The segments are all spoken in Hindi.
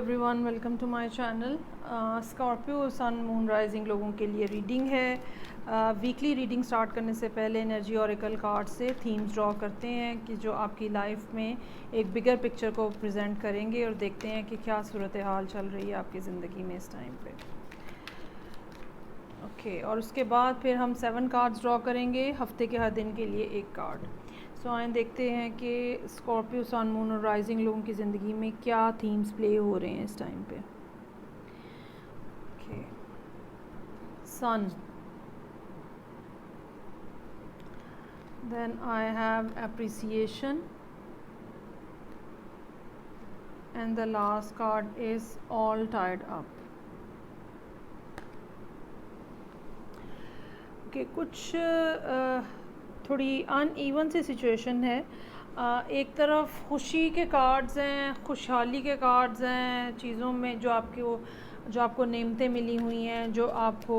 Everyone, welcome to my channel. Scorpio sun moon rising लोगों के लिए रीडिंग है। वीकली रीडिंग स्टार्ट करने से पहले एनर्जी ऑरेकल कार्ड से थीम्स ड्रॉ करते हैं कि जो आपकी लाइफ में एक बिगर पिक्चर को प्रेजेंट करेंगे और देखते हैं कि क्या सूरत हाल चल रही है आपकी ज़िंदगी में इस टाइम पे। ओके, और उसके बाद फिर हम 7 कार्ड्स ड्रॉ करेंगे, हफ्ते के हर दिन के लिए एक कार्ड। सो आए देखते हैं कि स्कॉर्पियो सन मून और राइजिंग लोगों की ज़िंदगी में क्या थीम्स प्ले हो रहे हैं इस टाइम पे। Okay, sun, then I have appreciation and the last card is all tied up. Okay, कुछ थोड़ी अनइवन सी सिचुएशन है। एक तरफ खुशी के कार्ड्स हैं, खुशहाली के कार्ड्स हैं, चीज़ों में जो आपको नेमतें मिली हुई हैं, जो आपको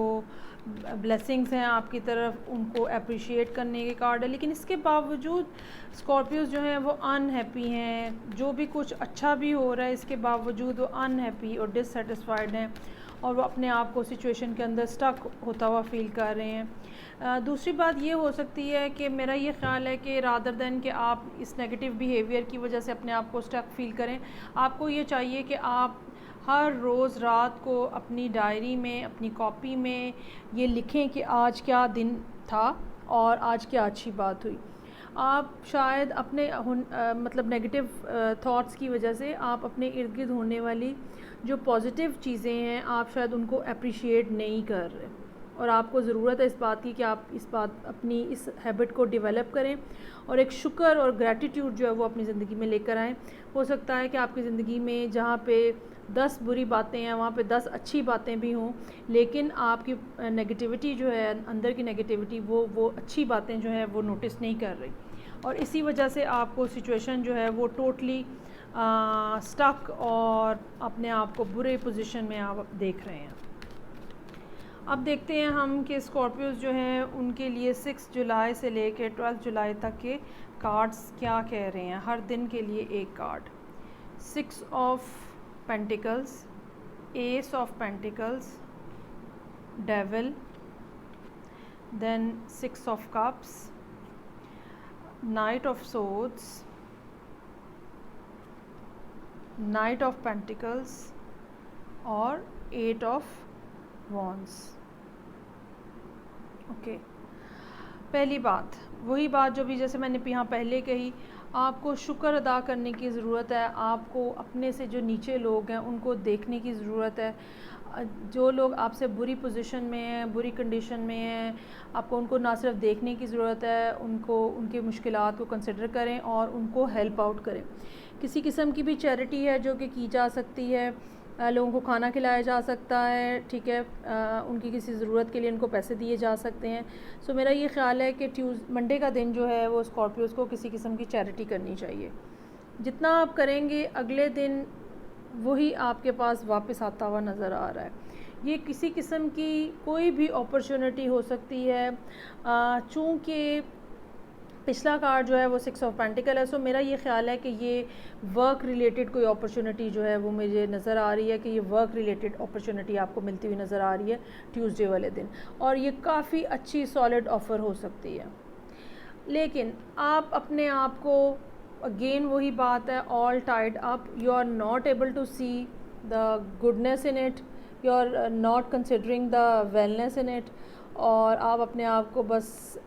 ब्लेसिंग्स हैं आपकी तरफ, उनको अप्रिशिएट करने के कार्ड है। लेकिन इसके बावजूद स्कॉर्पियोज जो हैं वो अनहैप्पी हैं। जो भी कुछ अच्छा भी हो रहा है इसके बावजूद वो अनहैप्पी और डिससेटिस्फाइड हैं और वो अपने आप को सिचुएशन के अंदर स्टक होता हुआ फील कर रहे हैं। दूसरी बात ये हो सकती है कि मेरा ये ख़्याल है कि रादर दैन कि आप इस नेगेटिव बिहेवियर की वजह से अपने आप को स्टक फील करें, आपको ये चाहिए कि आप हर रोज़ रात को अपनी डायरी में, अपनी कॉपी में ये लिखें कि आज क्या दिन था और आज क्या अच्छी बात हुई। आप शायद अपने मतलब नेगेटिव थॉट्स की वजह से आप अपने इर्द गिर्द होने वाली जो पॉजिटिव चीज़ें हैं आप शायद उनको अप्रिशिएट नहीं कर रहे, और आपको ज़रूरत है इस बात की कि आप अपनी इस हैबिट को डेवलप करें और एक शुक्र और ग्रैटिट्यूड जो है वो अपनी ज़िंदगी में लेकर आएँ। हो सकता है कि आपकी ज़िंदगी में जहाँ पे 10 बुरी बातें हैं वहाँ पे 10 अच्छी बातें भी हों, लेकिन आपकी नेगेटिविटी जो है, अंदर की नेगेटिविटी, वो अच्छी बातें जो है वो नोटिस नहीं कर रही, और इसी वजह से आपको सिचुएशन जो है वो टोटली स्टक और अपने आप को बुरे पोजीशन में आप देख रहे हैं। अब देखते हैं हम कि स्कॉर्पियोज जो हैं उनके लिए 6 जुलाई से लेकर 12 जुलाई तक के कार्ड्स क्या कह रहे हैं। हर दिन के लिए एक card. 6 of pentacles, ace of pentacles, devil, then 6 of cups, knight of swords, knight of pentacles और 8 ऑफ वॉन्ड्स। ओके, पहली बात, वही बात जो भी जैसे मैंने यहाँ पहले कही, आपको शुक्र अदा करने की ज़रूरत है। आपको अपने से जो नीचे लोग हैं उनको देखने की ज़रूरत है। जो लोग आपसे बुरी पोजीशन में हैं, बुरी कंडीशन में हैं, आपको उनको ना सिर्फ देखने की ज़रूरत है, उनको उनकी मुश्किलात को कंसिडर करें और उनको हेल्प आउट करें। किसी किस्म की भी चैरिटी है जो कि की जा सकती है, लोगों को खाना खिलाया जा सकता है, ठीक है, उनकी किसी ज़रूरत के लिए उनको पैसे दिए जा सकते हैं। सो मेरा ये ख़्याल है कि मंडे का दिन जो है वो स्कॉर्पियोज़ को किसी किस्म की चैरिटी करनी चाहिए। जितना आप करेंगे अगले दिन वही आपके पास वापस आता हुआ नज़र आ रहा है। ये किसी किस्म की कोई भी अपॉर्चुनिटी हो सकती है। चूँकि पिछला कार्ड जो है वो 6 ऑफ पेंटिकल है, सो मेरा ये ख्याल है कि ये वर्क रिलेटेड कोई अपॉर्चुनिटी जो है वो मुझे नज़र आ रही है कि ये वर्क रिलेटेड अपॉर्चुनिटी आपको मिलती हुई नज़र आ रही है ट्यूसडे वाले दिन, और ये काफ़ी अच्छी सॉलिड ऑफ़र हो सकती है। लेकिन आप अपने आप को, अगेन वही बात है, all tied up, you are not able to see the goodness in it, you are not considering the wellness in it, और आप अपने आप को बस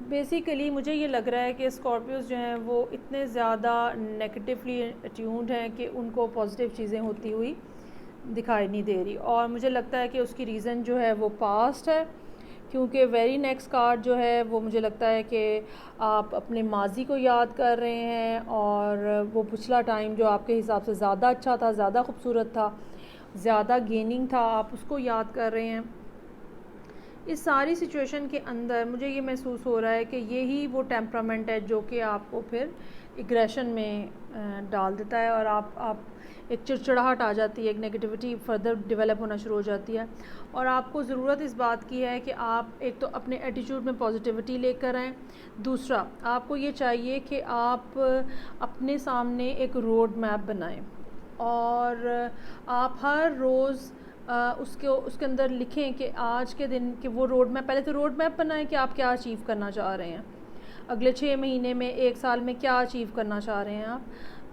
बेसिकली मुझे ये लग रहा है कि स्कॉर्पियोज जो हैं वो इतने ज़्यादा नेगेटिवली अट्यून्ड हैं कि उनको पॉजिटिव चीज़ें होती हुई दिखाई नहीं दे रही, और मुझे लगता है कि उसकी रीज़न जो है वो पास्ट है, क्योंकि वेरी नेक्स्ट कार्ड जो है वो मुझे लगता है कि आप अपने माजी को याद कर रहे हैं और वो पिछला टाइम जो आपके हिसाब से ज़्यादा अच्छा था, ज़्यादा खूबसूरत था, ज़्यादा गेनिंग था, आप उसको याद कर रहे हैं। इस सारी सिचुएशन के अंदर मुझे ये महसूस हो रहा है कि यही वो टेम्परामेंट है जो कि आपको फिर एग्रेशन में डाल देता है, और आप एक चिड़चिड़ाहट आ जाती है, एक नेगेटिविटी फर्दर डेवलप होना शुरू हो जाती है। और आपको ज़रूरत इस बात की है कि आप एक तो अपने एटीट्यूड में पॉजिटिविटी लेकर आएँ, दूसरा आपको ये चाहिए कि आप अपने सामने एक रोड मैप बनाएं और आप हर रोज़ उसके अंदर लिखें कि आज के दिन कि वो रोड मैप, पहले तो रोड मैप बनाएं कि आप क्या अचीव करना चाह रहे हैं, अगले 6 महीने में, 1 साल में क्या अचीव करना चाह रहे हैं आप।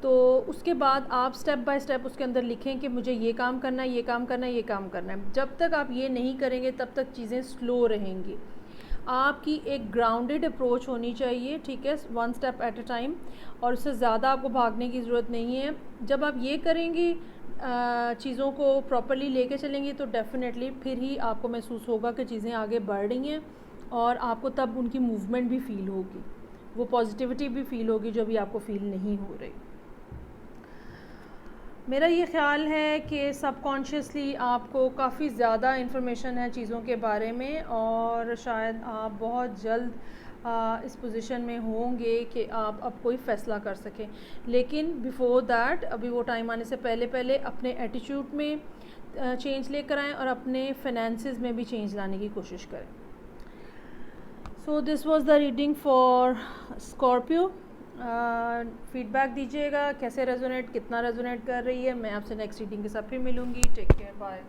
तो उसके बाद आप स्टेप बाय स्टेप उसके अंदर लिखें कि मुझे ये काम करना है, ये काम करना है, ये काम करना है। जब तक आप ये नहीं करेंगे तब तक चीज़ें स्लो रहेंगी। आपकी एक ग्राउंडेड अप्रोच होनी चाहिए, ठीक है, 1 स्टेप एट अ टाइम, और उससे ज़्यादा आपको भागने की ज़रूरत नहीं है। जब आप ये करेंगी, चीज़ों को प्रॉपर्ली लेके चलेंगी, तो डेफ़िनेटली फिर ही आपको महसूस होगा कि चीज़ें आगे बढ़ रही हैं, और आपको तब उनकी मूवमेंट भी फ़ील होगी, वो पॉजिटिविटी भी फ़ील होगी जो अभी आपको फ़ील नहीं हो रही। मेरा ये ख़्याल है कि सबकॉन्शियसली आपको काफ़ी ज़्यादा इन्फॉर्मेशन है चीज़ों के बारे में, और शायद आप बहुत जल्द इस पोजीशन में होंगे कि आप अब कोई फ़ैसला कर सकें। लेकिन बिफ़ोर दैट, अभी वो टाइम आने से पहले पहले अपने एटीट्यूड में चेंज लेकर आएँ और अपने फाइनेंसेस में भी चेंज लाने की कोशिश करें। So this was the reading for Scorpio. Feedback दीजिएगा कैसे रेजोनेट, कितना रेजोनेट कर रही है। मैं आपसे नेक्स्ट रीडिंग के साथ फिर मिलूँगी। Take care, bye.